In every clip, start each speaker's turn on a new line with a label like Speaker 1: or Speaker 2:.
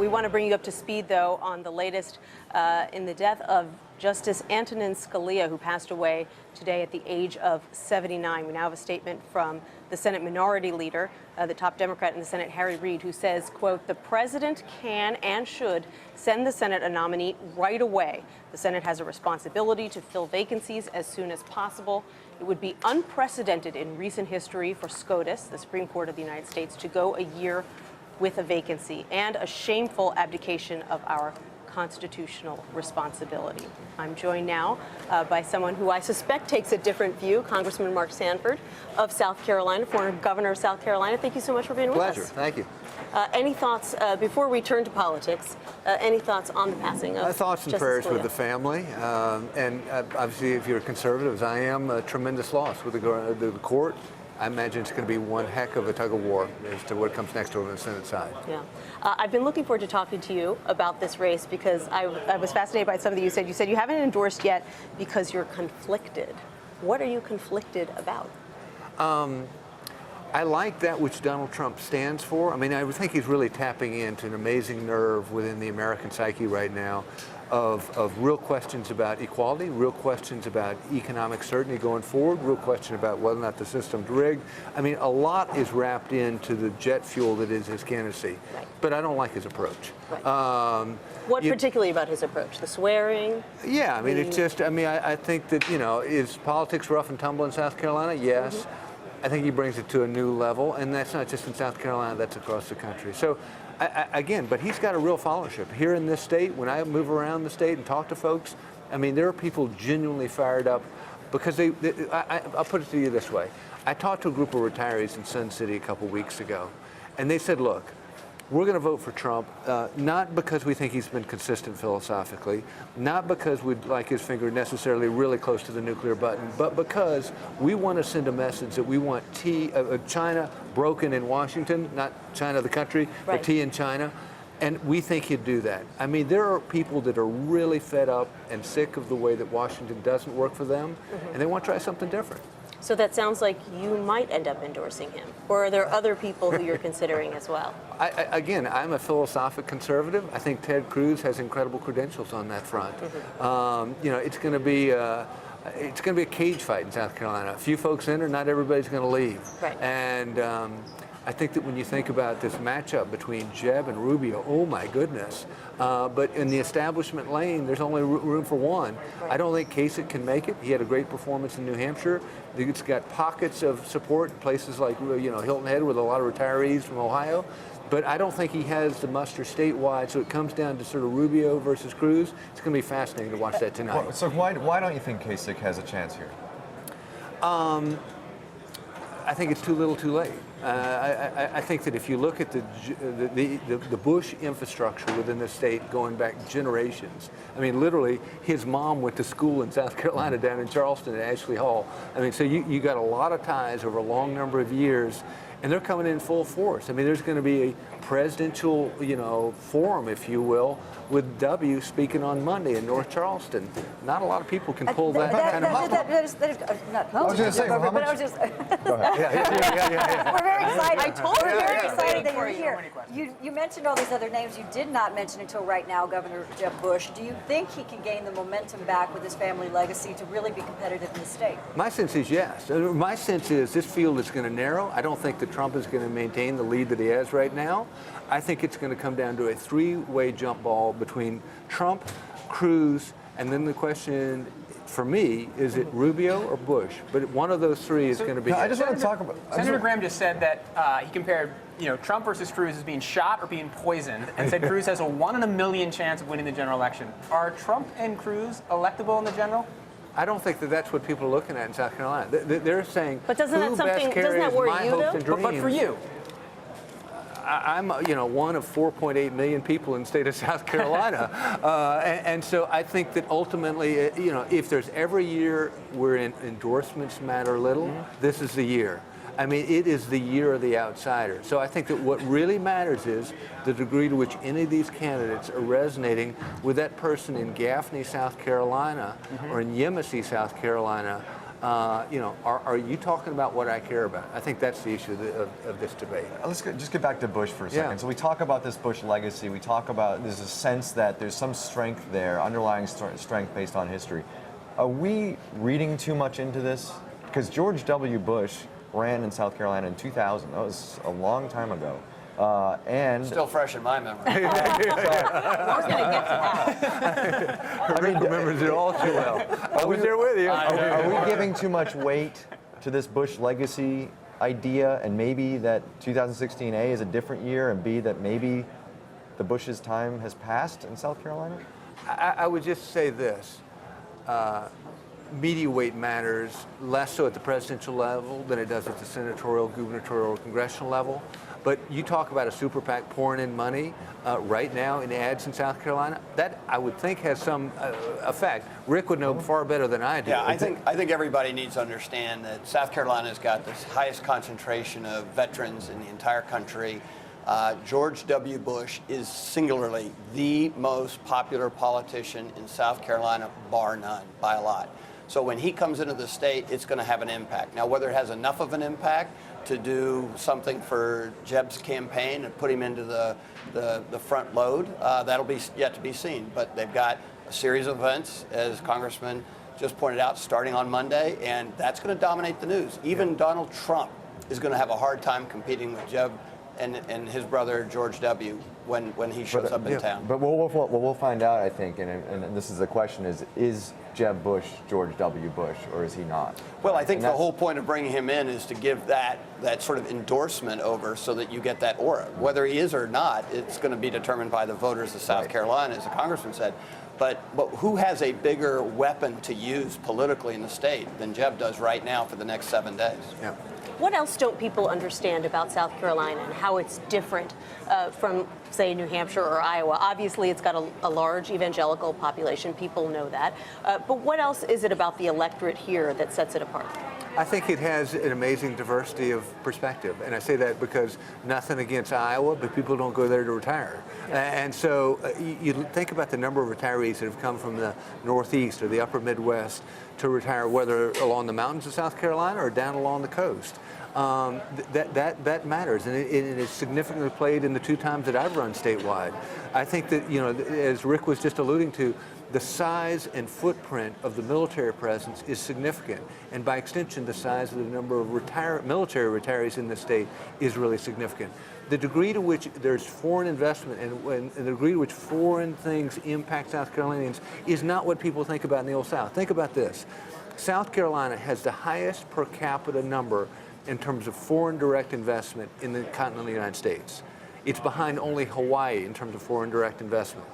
Speaker 1: We want to bring you up to speed, though, on the latest in the death of Justice Antonin Scalia, who passed away today at the age of 79. We now have a statement from the Senate Minority Leader, the top Democrat in the Senate, Harry Reid, who says, quote, "The president can and should send the Senate a nominee right away. The Senate has a responsibility to fill vacancies as soon as possible. It would be unprecedented in recent history for SCOTUS, the Supreme Court of the United States, to go a year with a vacancy, and a shameful abdication of our constitutional responsibility." I'm joined now by someone who I suspect takes a different view, Congressman Mark Sanford of South Carolina, former governor of South Carolina. Thank you so much for being with us.
Speaker 2: Pleasure. Thank you.
Speaker 1: Any thoughts, before we turn to politics, any thoughts on the passing of
Speaker 2: thoughts and
Speaker 1: Justice
Speaker 2: prayers
Speaker 1: Scalia?
Speaker 2: with the family. And obviously, if you're a conservative, as I am, a tremendous loss with the court. I imagine it's going to be one heck of a tug of war as to what comes next over on the Senate side.
Speaker 1: Yeah. I've been looking forward to talking to you about this race because I was fascinated by something you said. You said you haven't endorsed yet because you're conflicted. What are you conflicted about?
Speaker 2: I like that which Donald Trump stands for. I mean, I think he's really tapping into an amazing nerve within the American psyche right now of real questions about equality, real questions about economic certainty going forward, real question about whether or not the system's rigged. I mean, a lot is wrapped into the jet fuel that is his candidacy.
Speaker 1: Right.
Speaker 2: But I don't like his approach.
Speaker 1: Right. What particularly about his approach? The swearing?
Speaker 2: Yeah, I mean, it's just, I mean, I think that, you know, is politics rough and tumble in South Carolina? Yes. Mm-hmm. I think he brings it to a new level, and that's not just in South Carolina, that's across the country. So, again, but he's got a real followership. Here in this state, when I move around the state and talk to folks, I mean, there are people genuinely fired up because I'll put it to you this way. I talked to a group of retirees in Sun City a couple weeks ago, and they said, look, we're going to vote for Trump, not because we think he's been consistent philosophically, not because we'd like his finger necessarily really close to the nuclear button, but because we want to send a message that we want China broken in Washington, not China the country,
Speaker 1: right,
Speaker 2: but T in China. And we think he'd do that. I mean, there are people that are really fed up and sick of the way that Washington doesn't work for them, and they want to try something different.
Speaker 1: So that sounds like you might end up endorsing him. Or are there other people who you're considering as well?
Speaker 2: Again, I'm a philosophic conservative. I think Ted Cruz has incredible credentials on that front. Mm-hmm. You know, it's going to be a cage fight in South Carolina. A few folks enter, not everybody's going to leave.
Speaker 1: Right.
Speaker 2: And I think that when you think about this matchup between Jeb and Rubio, oh my goodness. But in the establishment lane, there's only room for one. Right. I don't think Kasich can make it. He had a great performance in New Hampshire. It's got pockets of support in places like, you know, Hilton Head with a lot of retirees from Ohio. But I don't think he has the muster statewide, so it comes down to sort of Rubio versus Cruz. It's going to be fascinating to watch that tonight.
Speaker 3: Well, so why don't you think Kasich has a chance here?
Speaker 2: I think it's too little too late. I think that if you look at the Bush infrastructure within the state going back generations, I mean, literally, his mom went to school in South Carolina down in Charleston at Ashley Hall. I mean, so you got a lot of ties over a long number of years, and they're coming in full force. I mean, there's going to be a presidential, you know, forum, if you will, with W speaking on Monday in North Charleston. Not a lot of people can pull that kind of muscle.
Speaker 3: I was going to say, well,
Speaker 4: but I was just.
Speaker 3: Go ahead.
Speaker 4: Yeah. We're very excited.
Speaker 1: I told you.
Speaker 4: We're very excited that
Speaker 1: For
Speaker 4: you're
Speaker 1: you.
Speaker 4: here. You mentioned all these other names you did not mention until right now, Governor Jeb Bush. Do you think he can gain the momentum back with his family legacy to really be competitive in the state?
Speaker 2: My sense is yes. My sense is this field is going to narrow. I don't think that Trump is going to maintain the lead that he has right now. I think it's going to come down to a three-way jump ball between Trump, Cruz, and then the question for me, is it Rubio or Bush? But one of those three is going to be.
Speaker 3: No, I just want to talk about.
Speaker 5: Senator Graham just said that he compared, you know, Trump versus Cruz as being shot or being poisoned, and said Cruz has a 1 in a million chance of winning the general election. Are Trump and Cruz electable in the general?
Speaker 2: I don't think that that's what people are looking at in South Carolina. They're saying,
Speaker 1: but doesn't that something? Doesn't that worry you though?
Speaker 5: But for you.
Speaker 2: I'm, you know, one of 4.8 million people in the state of South Carolina. And so I think that ultimately, you know, if there's every year where endorsements matter little, this is the year. I mean, it is the year of the outsider. So I think that what really matters is the degree to which any of these candidates are resonating with that person in Gaffney, South Carolina, or in Yemassee, South Carolina, Are you talking about what I care about? I think that's the issue of this debate.
Speaker 3: Let's just get back to Bush for a second.
Speaker 2: Yeah.
Speaker 3: So we talk about this Bush legacy. We talk about there's a sense that there's some strength there, underlying strength based on history. Are we reading too much into this? Because George W. Bush ran in South Carolina in 2000. That was a long time ago. And
Speaker 6: Still fresh in my memory.
Speaker 1: We're going to get to that.
Speaker 2: Rick remembers it all too well. I was there with you.
Speaker 3: are we giving too much weight to this Bush legacy idea, and maybe that 2016 A is a different year, and B that maybe the Bush's time has passed in South Carolina?
Speaker 2: I would just say this. Media weight matters less so at the presidential level than it does at the senatorial, gubernatorial, or congressional level. But you talk about a super PAC pouring in money right now in ads in South Carolina. That, I would think, has some effect. Rick would know far better than I do.
Speaker 6: Yeah, I think everybody needs to understand that South Carolina's got the highest concentration of veterans in the entire country. George W. Bush is singularly the most popular politician in South Carolina, bar none, by a lot. So when he comes into the state, it's going to have an impact. Now, whether it has enough of an impact to do something for Jeb's campaign and put him into the front load, that'll be yet to be seen. But they've got a series of events, as Congressman just pointed out, starting on Monday, and that's going to dominate the news. Even Donald Trump is going to have a hard time competing with Jeb and his brother George W. when he shows up in town.
Speaker 3: But we'll find out, I think, and this is the question: is Jeb Bush George W. Bush, or is he not?
Speaker 6: Well, I think the whole point of bringing him in is to give that sort of endorsement over so that you get that aura. Whether he is or not, it's going to be determined by the voters of South Carolina, as the congressman said. But who has a bigger weapon to use politically in the state than Jeb does right now for the next 7 days?
Speaker 2: Yeah.
Speaker 1: What else don't people understand about South Carolina and how it's different from, say, New Hampshire or Iowa? Obviously, it's got a large evangelical population. People know that. But what else is it about the electorate here that sets it apart?
Speaker 2: I think it has an amazing diversity of perspective. And I say that because nothing against Iowa, but people don't go there to retire. Yeah. And so you think about the number of retirees that have come from the Northeast or the upper Midwest to retire, whether along the mountains of South Carolina or down along the coast. That matters, and it is significantly played in the 2 times that I've run statewide. I think that, as Rick was just alluding to, the size and footprint of the military presence is significant, and by extension, the size of the number of military retirees in the state is really significant. The degree to which there's foreign investment and the degree to which foreign things impact South Carolinians is not what people think about in the Old South. Think about this. South Carolina has the highest per capita number in terms of foreign direct investment in the continental United States. It's behind only Hawaii in terms of foreign direct investment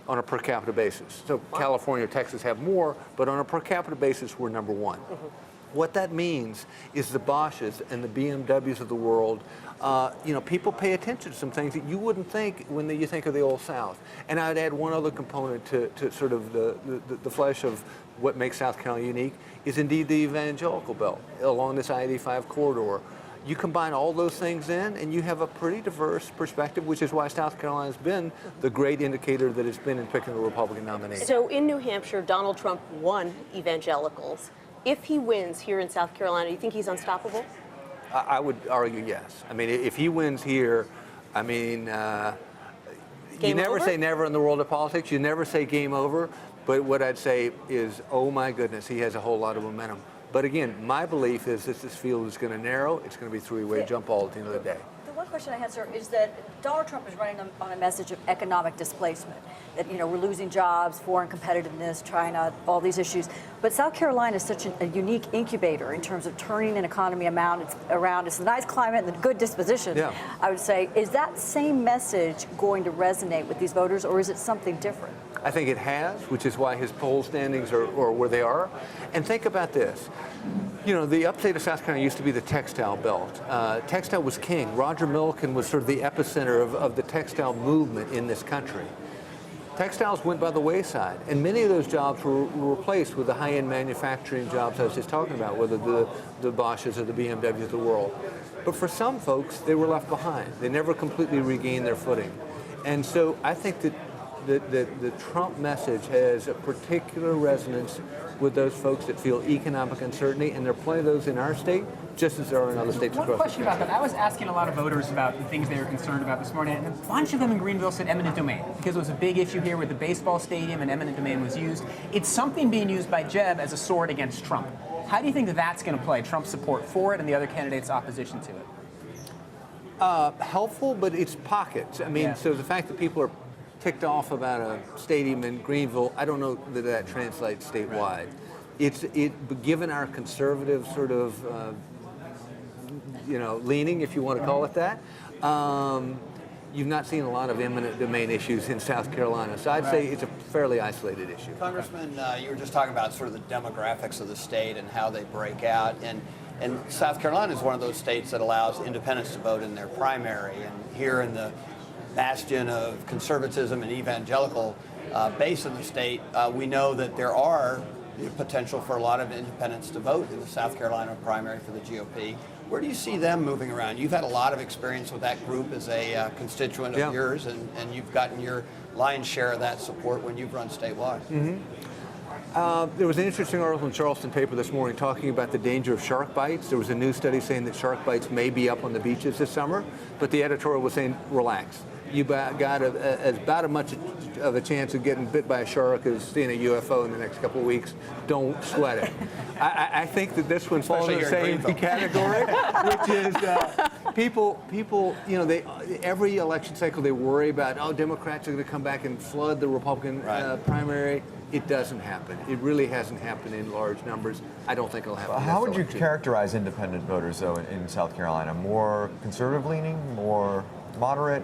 Speaker 2: on a per capita basis. So California or Texas have more, but on a per capita basis, we're number 1. Mm-hmm. What that means is the Bosches and the BMWs of the world, people pay attention to some things that you wouldn't think when you think of the Old South. And I'd add one other component to sort of the flesh of what makes South Carolina unique is indeed the evangelical belt along this I-85 corridor. You combine all those things in, and you have a pretty diverse perspective, which is why South Carolina has been the great indicator that it's been in picking a Republican nominee.
Speaker 1: So in New Hampshire, Donald Trump won evangelicals. If he wins here in South Carolina, do you think he's unstoppable?
Speaker 2: I would argue yes. I mean, if he wins here, I mean, you never say never in the world of politics. You never say game over. But what I'd say is, oh my goodness, he has a whole lot of momentum. But again, my belief is that this field is going to narrow. It's going to be three-way jump ball at the end of the day.
Speaker 4: The one question I had, sir, is that Donald Trump is running on a message of economic displacement. That, we're losing jobs, foreign competitiveness, China, all these issues. But South Carolina is such a unique incubator in terms of turning an economy around. It's a nice climate and a good disposition, yeah. I would say. Is that same message going to resonate with these voters, or is it something different?
Speaker 2: I think it has, which is why his poll standings are where they are. And think about this. The upstate of South Carolina used to be the textile belt. Textile was king. Roger Milliken was sort of the epicenter of the textile movement in this country. Textiles went by the wayside, and many of those jobs were replaced with the high-end manufacturing jobs I was just talking about, whether the Bosches or the BMWs of the world. But for some folks, they were left behind. They never completely regained their footing. And so I think that the Trump message has a particular resonance with those folks that feel economic uncertainty, and there are plenty of those in our state, just as there are in other states
Speaker 5: One
Speaker 2: across
Speaker 5: question
Speaker 2: the
Speaker 5: about
Speaker 2: country.
Speaker 5: that. I was asking a lot of voters about the things they were concerned about this morning, and a bunch of them in Greenville said eminent domain, because it was a big issue here with the baseball stadium and eminent domain was used. It's something being used by Jeb as a sword against Trump. How do you think that's going to play, Trump's support for it and the other candidates' opposition to it?
Speaker 2: Helpful, but it's pockets. I mean,
Speaker 5: Yeah.
Speaker 2: so the fact that people are ticked off about a stadium in Greenville, I don't know that that translates statewide. Given our conservative sort of, leaning, if you want to call it that, you've not seen a lot of eminent domain issues in South Carolina. So I'd say it's a fairly isolated issue.
Speaker 6: Congressman, you were just talking about sort of the demographics of the state and how they break out. And South Carolina is one of those states that allows independents to vote in their primary. And here in the bastion of conservatism and evangelical base in the state, we know that there are the potential for a lot of independents to vote in the South Carolina primary for the GOP. Where do you see them moving around? You've had a lot of experience with that group as a constituent of yours, and you've gotten your lion's share of that support when you've run statewide.
Speaker 2: There was an interesting article in Charleston paper this morning talking about the danger of shark bites. There was a new study saying that shark bites may be up on the beaches this summer, but the editorial was saying, relax. You got about as much of a chance of getting bit by a shark as seeing a UFO in the next couple of weeks. Don't sweat it. I think that this one falls in the same category, which is people, every election cycle they worry about, Democrats are going to come back and flood the Republican primary. It doesn't happen. It really hasn't happened in large numbers. I don't think it'll happen.
Speaker 3: How would you characterize independent voters, though, in South Carolina? More conservative leaning, more moderate?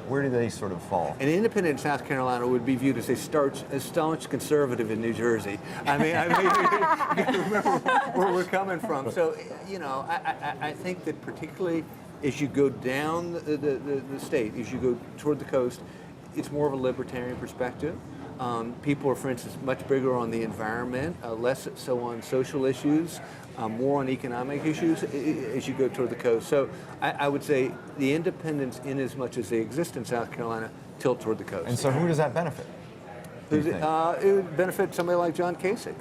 Speaker 3: Where do they sort of fall?
Speaker 2: An independent in South Carolina would be viewed as a staunch conservative in New Jersey. I mean, you have to remember where we're coming from. So, I think that particularly as you go down the state, as you go toward the coast, it's more of a libertarian perspective. People are, for instance, much bigger on the environment, less so on social issues, more on economic issues as you go toward the coast. So I would say the independents, in as much as they exist in South Carolina, tilt toward the coast.
Speaker 3: And so who does that benefit?
Speaker 2: It would benefit somebody like John Kasich.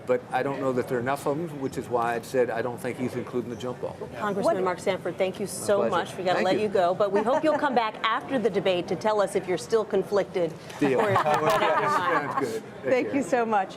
Speaker 2: But I don't know that there are enough of them, which is why I said I don't think he's including the jump ball.
Speaker 1: Congressman Mark Sanford, thank you so much. We got to
Speaker 2: Thank
Speaker 1: let
Speaker 2: you.
Speaker 1: you go, but we hope you'll come back after the debate to tell us if you're still conflicted.
Speaker 2: Deal.
Speaker 1: Or if you've made up your mind.
Speaker 2: Sounds good.
Speaker 1: Thank you so much.